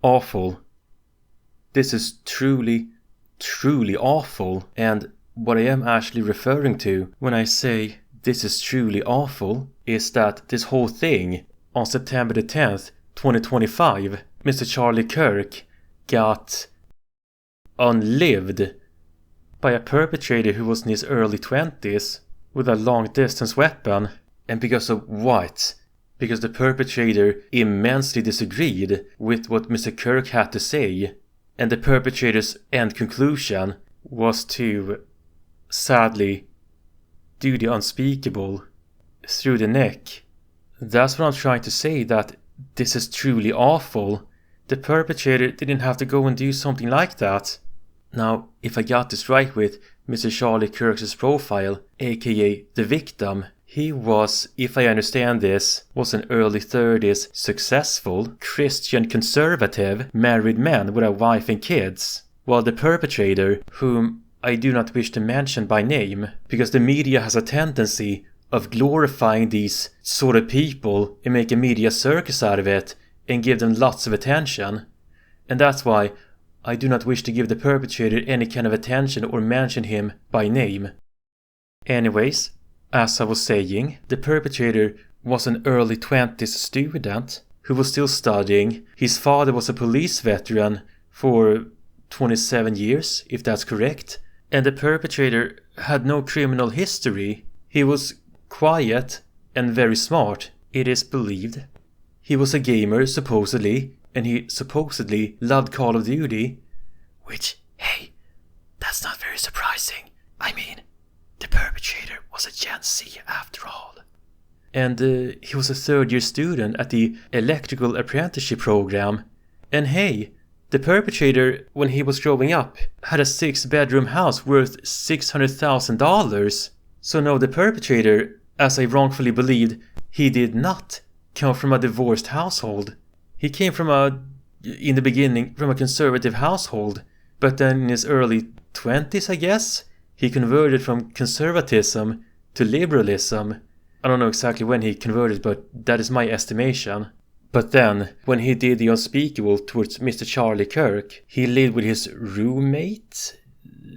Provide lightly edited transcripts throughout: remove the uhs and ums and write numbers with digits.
awful. This is truly, truly awful. And what I am actually referring to when I say this is truly awful is that this whole thing on September the 10th, 2025, Mr. Charlie Kirk got unlived by a perpetrator who was in his early 20s with a long-distance weapon. And because of what? Because the perpetrator immensely disagreed with what Mr. Kirk had to say. And the perpetrator's end conclusion was to, sadly, do the unspeakable through the neck. That's what I'm trying to say, that this is truly awful. The perpetrator didn't have to go and do something like that. Now, if I got this right with Mr. Charlie Kirk's profile, aka the victim, he was, if I understand this, was an early 30s successful Christian conservative married man with a wife and kids, while the perpetrator, whom I do not wish to mention by name, because the media has a tendency of glorifying these sort of people and make a media circus out of it and give them lots of attention. And that's why I do not wish to give the perpetrator any kind of attention or mention him by name. Anyways, as I was saying, the perpetrator was an early 20s student who was still studying. His father was a police veteran for 27 years, if that's correct. And the perpetrator had no criminal history. He was quiet and very smart, it is believed. He was a gamer, supposedly, and he supposedly loved Call of Duty. Which, hey, that's not very surprising. I mean, the perpetrator was a Gen Z after all. And he was a third-year student at the electrical apprenticeship program. And hey, the perpetrator, when he was growing up, had a 6-bedroom house worth $600,000. So no, the perpetrator, as I wrongfully believed, he did not come from a divorced household. He came from in the beginning, from a conservative household. But then in his early 20s, I guess, he converted from conservatism to liberalism. I don't know exactly when he converted, but that is my estimation. But then, when he did the unspeakable towards Mr. Charlie Kirk, he lived with his roommate,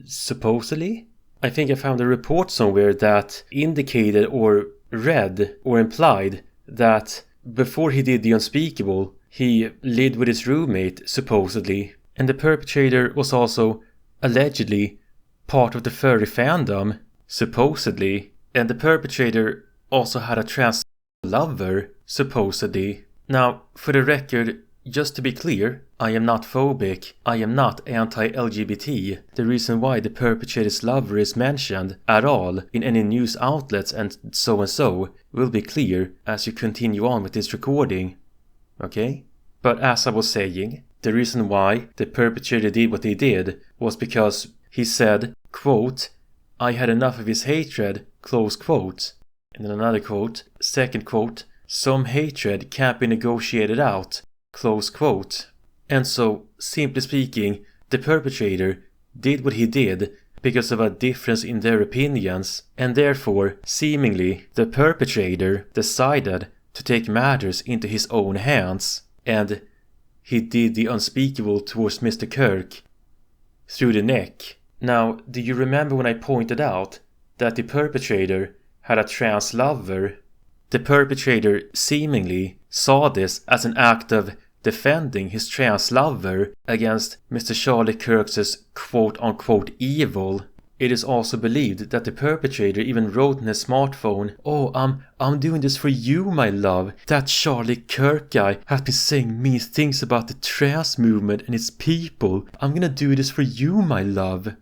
supposedly? I think I found a report somewhere that indicated or read or implied that before he did the unspeakable, he lived with his roommate, supposedly. And the perpetrator was also, allegedly, part of the furry fandom, supposedly. And the perpetrator also had a trans lover, supposedly. Now, for the record, just to be clear, I am not phobic, I am not anti-LGBT. The reason why the perpetrator's lover is mentioned at all in any news outlets and so will be clear as you continue on with this recording. Okay? But as I was saying, the reason why the perpetrator did what he did was because he said, quote, "I had enough of his hatred," close quote. And then another quote, second quote, "Some hatred can't be negotiated out," close quote. And so, simply speaking, the perpetrator did what he did because of a difference in their opinions, and therefore, seemingly, the perpetrator decided to take matters into his own hands, and he did the unspeakable towards Mr. Kirk through the neck. Now, do you remember when I pointed out that the perpetrator had a trans lover? The perpetrator seemingly saw this as an act of defending his trans lover against Mr. Charlie Kirk's quote-unquote evil. It is also believed that the perpetrator even wrote in his smartphone, "Oh, I'm doing this for you, my love. That Charlie Kirk guy has been saying mean things about the trans movement and its people. I'm gonna do this for you, my love."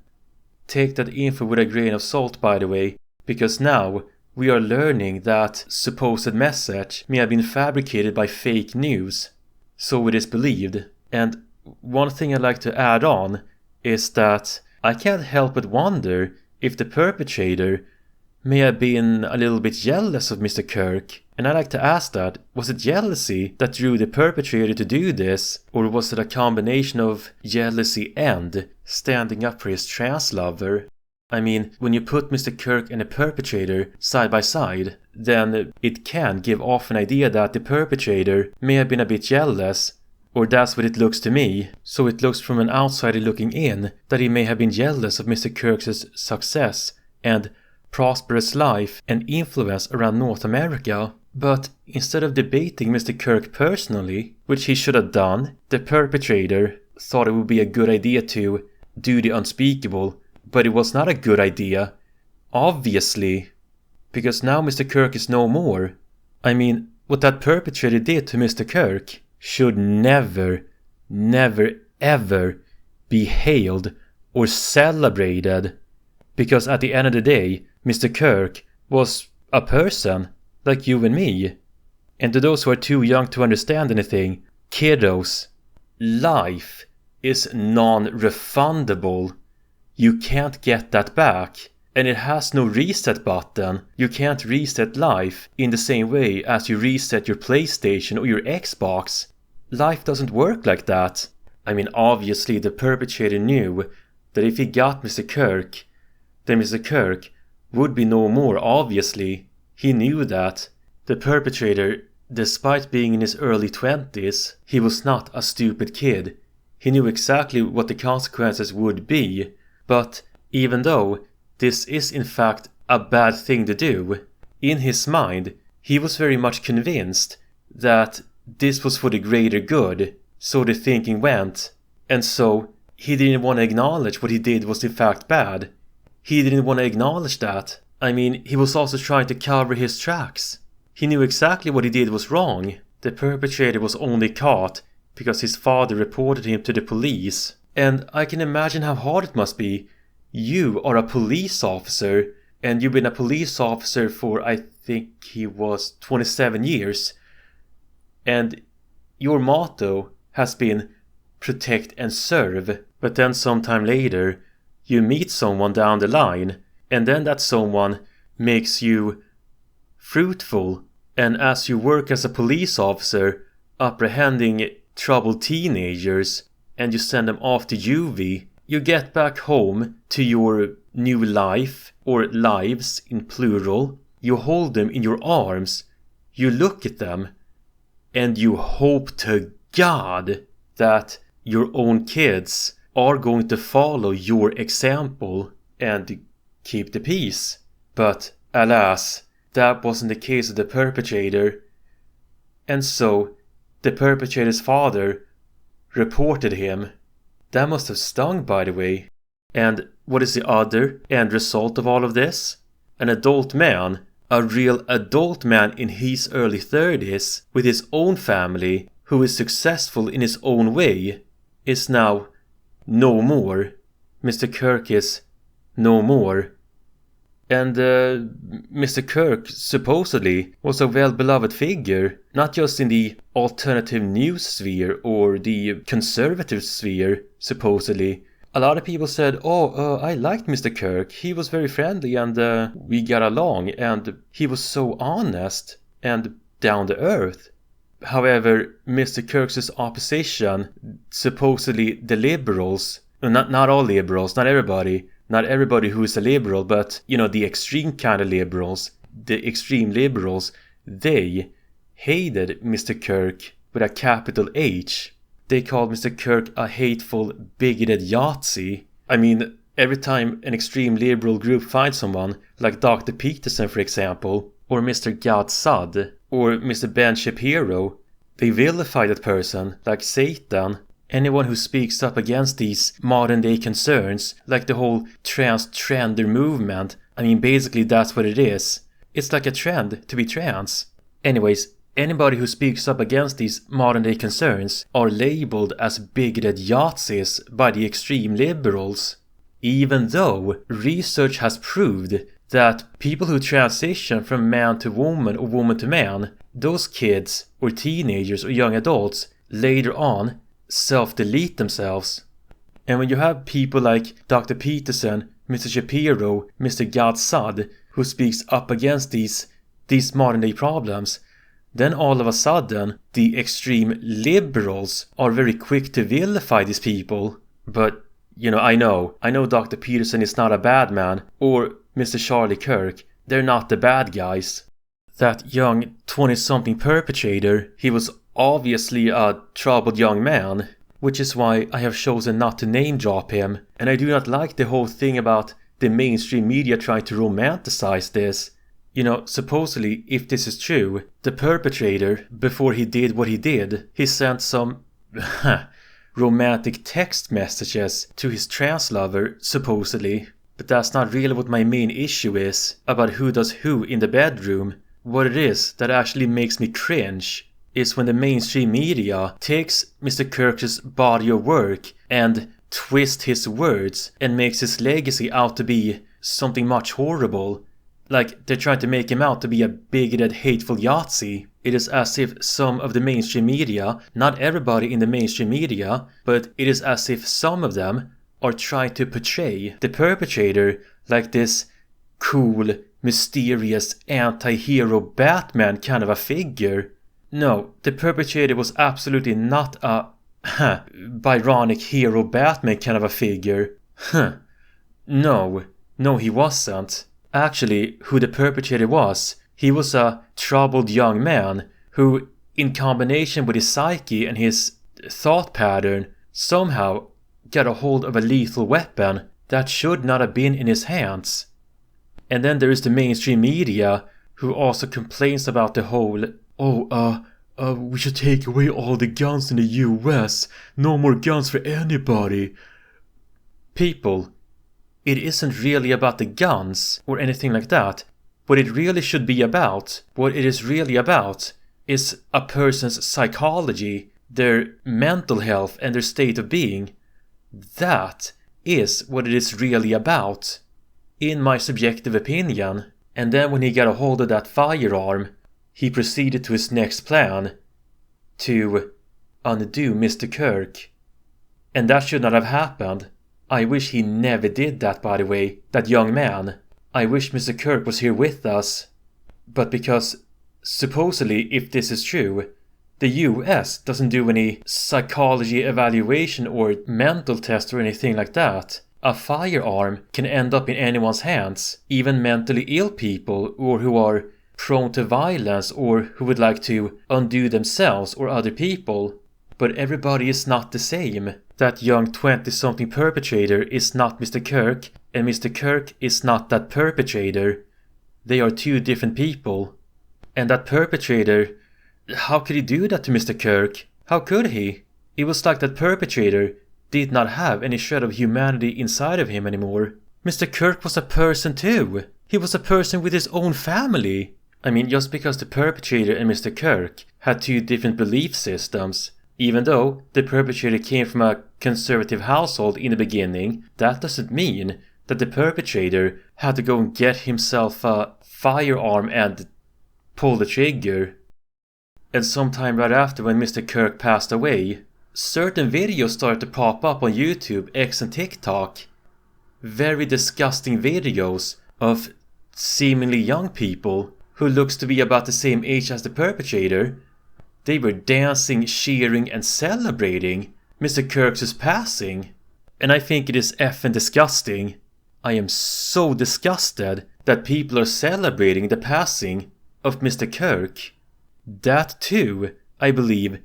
Take that info with a grain of salt, by the way, because now we are learning that supposed message may have been fabricated by fake news. So it is believed. And one thing I'd like to add on is that I can't help but wonder if the perpetrator may have been a little bit jealous of Mr. Kirk. And I'd like to ask that, was it jealousy that drew the perpetrator to do this? Or was it a combination of jealousy and standing up for his trans lover? I mean, when you put Mr. Kirk and the perpetrator side by side, then it can give off an idea that the perpetrator may have been a bit jealous Or that's what it looks to me. So it looks from an outsider looking in that he may have been jealous of Mr. Kirks' success and prosperous life and influence around North America. But instead of debating Mr. Kirk personally, which he should have done, the perpetrator thought it would be a good idea to do the unspeakable. But it was not a good idea, obviously, because now Mr. Kirk is no more. I mean, what that perpetrator did to Mr. Kirk should never, never, ever be hailed or celebrated. Because at the end of the day, Mr. Kirk was a person like you and me. And to those who are too young to understand anything, kiddos, life is non-refundable. You can't get that back. And it has no reset button. You can't reset life in the same way as you reset your PlayStation or your Xbox. Life doesn't work like that. I mean, obviously the perpetrator knew that if he got Mr. Kirk, then Mr. Kirk would be no more, obviously. He knew that. The perpetrator, despite being in his early 20s, he was not a stupid kid. He knew exactly what the consequences would be. But even though this is in fact a bad thing to do, in his mind he was very much convinced that this was for the greater good, so the thinking went, and so he didn't want to acknowledge what he did was in fact bad. He didn't want to acknowledge that. I mean, he was also trying to cover his tracks. He knew exactly what he did was wrong. The perpetrator was only caught because his father reported him to the police. And I can imagine how hard it must be. You are a police officer, and you've been a police officer for, I think he was 27 years. And your motto has been protect and serve. But then sometime later, you meet someone down the line, and then that someone makes you fruitful. And as you work as a police officer, apprehending troubled teenagers, and you send them off to juvie, you get back home to your new life, or lives in plural. You hold them in your arms, you look at them, and you hope to God that your own kids are going to follow your example and keep the peace. But alas, that wasn't the case of the perpetrator. And so the perpetrator's father reported him. That must have stung, by the way. And what is the other end result of all of this? An adult man, a real adult man in his early 30s, with his own family, who is successful in his own way, is now no more. Mr. Kirk is no more. And Mr. Kirk supposedly was a well-beloved figure, not just in the alternative news sphere or the conservative sphere, supposedly. A lot of people said, I liked Mr. Kirk, he was very friendly and we got along and he was so honest and down to earth. However, Mr. Kirk's opposition, supposedly the liberals, not all liberals, not everybody who is a liberal, but, the extreme kind of liberals, the extreme liberals, they hated Mr. Kirk with a capital H. They called Mr. Kirk a hateful, bigoted Yahtzee. I mean, every time an extreme liberal group finds someone, like Dr. Peterson for example, or Mr. Gad Saad, or Mr. Ben Shapiro, they vilify that person, like Satan. Anyone who speaks up against these modern day concerns, like the whole transgender movement, I mean basically that's what it is. It's like a trend to be trans. Anyways, anybody who speaks up against these modern day concerns are labeled as bigoted Yahtzees by the extreme liberals. Even though research has proved that people who transition from man to woman or woman to man, those kids or teenagers or young adults later on self-delete themselves. And when you have people like Dr. Peterson, Mr. Shapiro, Mr. Gad Saad, who speaks up against these modern day problems, then all of a sudden the extreme liberals are very quick to vilify these people. But, I know Dr. Peterson is not a bad man, or Mr. Charlie Kirk, they're not the bad guys. That young 20-something perpetrator, he was obviously a troubled young man, which is why I have chosen not to name drop him, and I do not like the whole thing about the mainstream media trying to romanticize this. You know, supposedly, if this is true, the perpetrator, before he did what he did, he sent some romantic text messages to his trans lover, supposedly. But that's not really what my main issue is about who does who in the bedroom. What it is that actually makes me cringe is when the mainstream media takes Mr. Kirk's body of work and twists his words and makes his legacy out to be something much horrible. Like, they're trying to make him out to be a bigoted, hateful Yahtzee. It is as if some of the mainstream media, not everybody in the mainstream media, but it is as if some of them are trying to portray the perpetrator like this cool, mysterious, anti-hero Batman kind of a figure. No, the perpetrator was absolutely not a Byronic hero Batman kind of a figure. No, he wasn't. Actually, who the perpetrator was, he was a troubled young man who, in combination with his psyche and his thought pattern, somehow got a hold of a lethal weapon that should not have been in his hands. And then there is the mainstream media, who also complains about the whole, we should take away all the guns in the US, no more guns for anybody. People, it isn't really about the guns or anything like that. What it really should be about, what it is really about, is a person's psychology, their mental health and their state of being. That is what it is really about, in my subjective opinion. And then when he got a hold of that firearm, he proceeded to his next plan, to undo Mr. Kirk. And that should not have happened. I wish he never did that, by the way, that young man. I wish Mr. Kirk was here with us. But because, supposedly, if this is true, the US doesn't do any psychology evaluation or mental test or anything like that. A firearm can end up in anyone's hands, even mentally ill people or who are prone to violence or who would like to undo themselves or other people. But everybody is not the same. That young 20-something perpetrator is not Mr. Kirk, and Mr. Kirk is not that perpetrator. They are two different people. And that perpetrator, how could he do that to Mr. Kirk? How could he? It was like that perpetrator did not have any shred of humanity inside of him anymore. Mr. Kirk was a person too. He was a person with his own family. I mean, just because the perpetrator and Mr. Kirk had two different belief systems, even though the perpetrator came from a conservative household in the beginning, that doesn't mean that the perpetrator had to go and get himself a firearm and pull the trigger. And sometime right after, when Mr. Kirk passed away, certain videos started to pop up on YouTube, X and TikTok. Very disgusting videos of seemingly young people who looks to be about the same age as the perpetrator. They were dancing, cheering and celebrating Mr. Kirk's passing. And I think it is effing disgusting. I am so disgusted that people are celebrating the passing of Mr. Kirk. That too, I believe,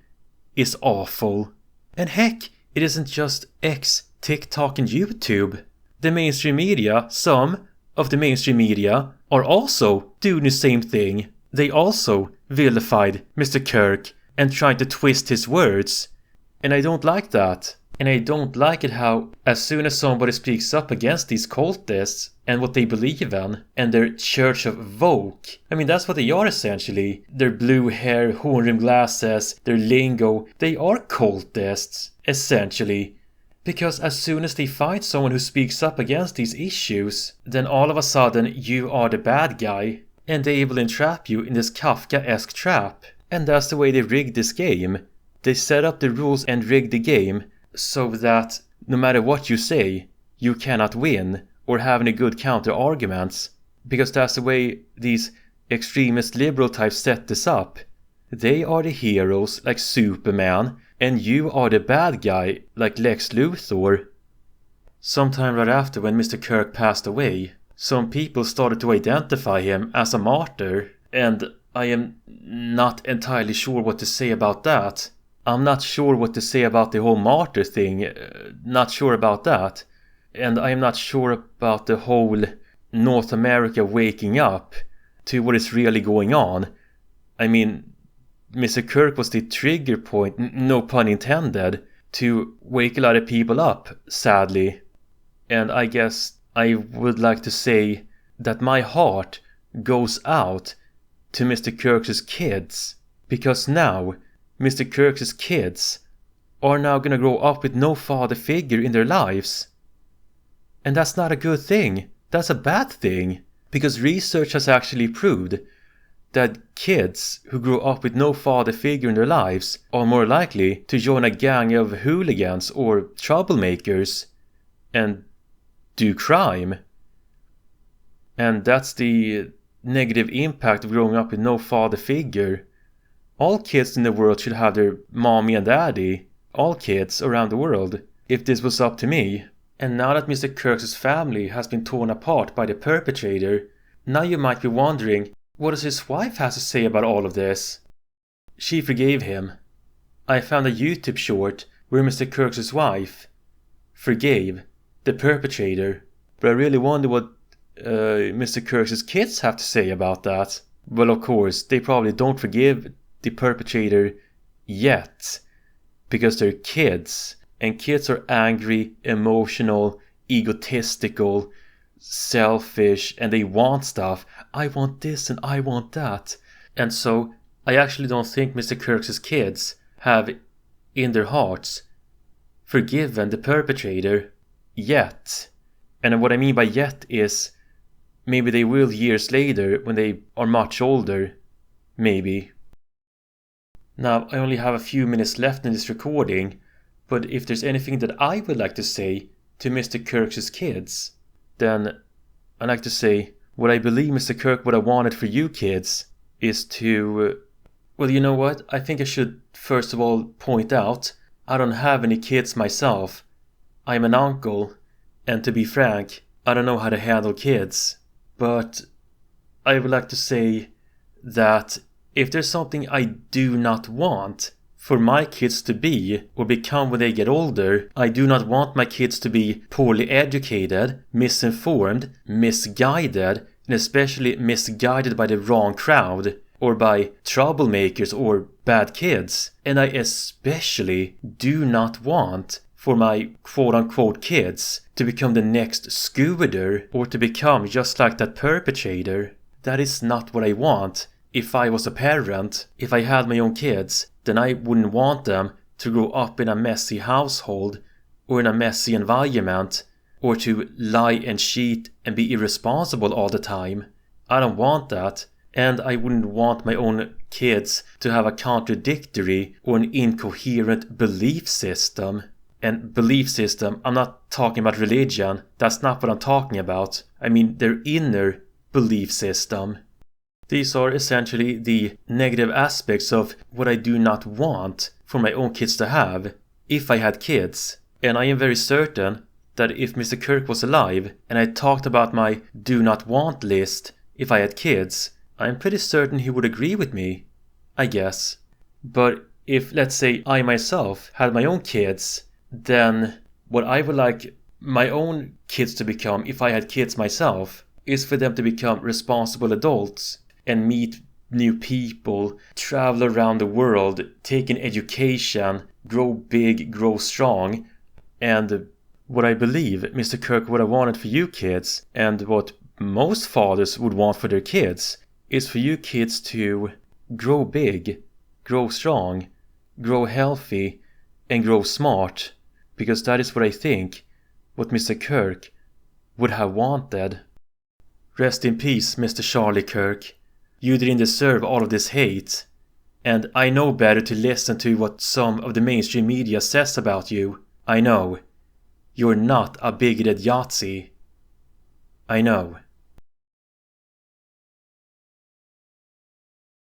is awful. And heck, it isn't just X, TikTok and YouTube. The mainstream media, some of the mainstream media, are also doing the same thing. They also vilified Mr. Kirk and tried to twist his words. And I don't like that. And I don't like it how, as soon as somebody speaks up against these cultists and what they believe in, and their church of Vogue, I mean, that's what they are essentially. Their blue hair, horn-rimmed glasses, their lingo, they are cultists, essentially. Because as soon as they find someone who speaks up against these issues, then all of a sudden you are the bad guy, and they will entrap you in this Kafka-esque trap. And that's the way they rigged this game. They set up the rules and rigged the game so that no matter what you say, you cannot win or have any good counter arguments. Because that's the way these extremist liberal types set this up. They are the heroes like Superman, and you are the bad guy like Lex Luthor. Sometime right after, when Mr. Kirk passed away, some people started to identify him as a martyr. And I am not entirely sure what to say about that. I'm not sure what to say about the whole Martyr thing. Not sure about that. And I am not sure about the whole North America waking up to what is really going on. I mean, Mr. Kirk was the trigger point, no pun intended, to wake a lot of people up, sadly. And I guess I would like to say that my heart goes out to Mr. Kirk's kids. Because now, Mr. Kirk's kids are now gonna grow up with no father figure in their lives. And that's not a good thing. That's a bad thing. Because research has actually proved that kids who grow up with no father figure in their lives are more likely to join a gang of hooligans or troublemakers and do crime. And that's the negative impact of growing up with no father figure. All kids in the world should have their mommy and daddy. All kids around the world, if this was up to me. And now that Mr. Kirk's family has been torn apart by the perpetrator, now you might be wondering, what does his wife have to say about all of this? She forgave him. I found a YouTube short where Mr. Kirk's wife forgave the perpetrator. But I really wonder what Mr. Kirk's kids have to say about that. Well, of course, they probably don't forgive the perpetrator yet. Because they're kids. And kids are angry, emotional, egotistical, selfish, and they want stuff. I want this and I want that. And so I actually don't think Mr. Kirk's kids have in their hearts forgiven the perpetrator yet. And what I mean by yet is maybe they will years later when they are much older. Maybe. Now I only have a few minutes left in this recording, but if there's anything that I would like to say to Mr. Kirk's kids, then I'd like to say what I believe Mr. Kirk would have wanted for you kids is to... well, you know what? I think I should first of all point out I don't have any kids myself. I'm an uncle, and to be frank, I don't know how to handle kids. But I would like to say that if there's something I do not want for my kids to be or become when they get older, I do not want my kids to be poorly educated, misinformed, misguided, and especially misguided by the wrong crowd or by troublemakers or bad kids. And I especially do not want for my quote-unquote kids to become the next Scooby-Doo or to become just like that perpetrator. That is not what I want. If I was a parent, if I had my own kids, then I wouldn't want them to grow up in a messy household or in a messy environment or to lie and cheat and be irresponsible all the time. I don't want that, and I wouldn't want my own kids to have a contradictory or an incoherent belief system. And belief system, I'm not talking about religion, that's not what I'm talking about. I mean their inner belief system. These are essentially the negative aspects of what I do not want for my own kids to have if I had kids. And I am very certain that if Mr. Kirk was alive and I talked about my do not want list if I had kids, I'm pretty certain he would agree with me, I guess. But if, let's say, I myself had my own kids, then what I would like my own kids to become if I had kids myself is for them to become responsible adults and meet new people, travel around the world, take an education, grow big, grow strong. And what I believe Mr. Kirk would have wanted for you kids, and what most fathers would want for their kids, is for you kids to grow big, grow strong, grow healthy, and grow smart. Because that is what I think what Mr. Kirk would have wanted. Rest in peace, Mr. Charlie Kirk. You didn't deserve all of this hate. And I know better to listen to what some of the mainstream media says about you. I know. You're not a bigoted Yahtzee. I know.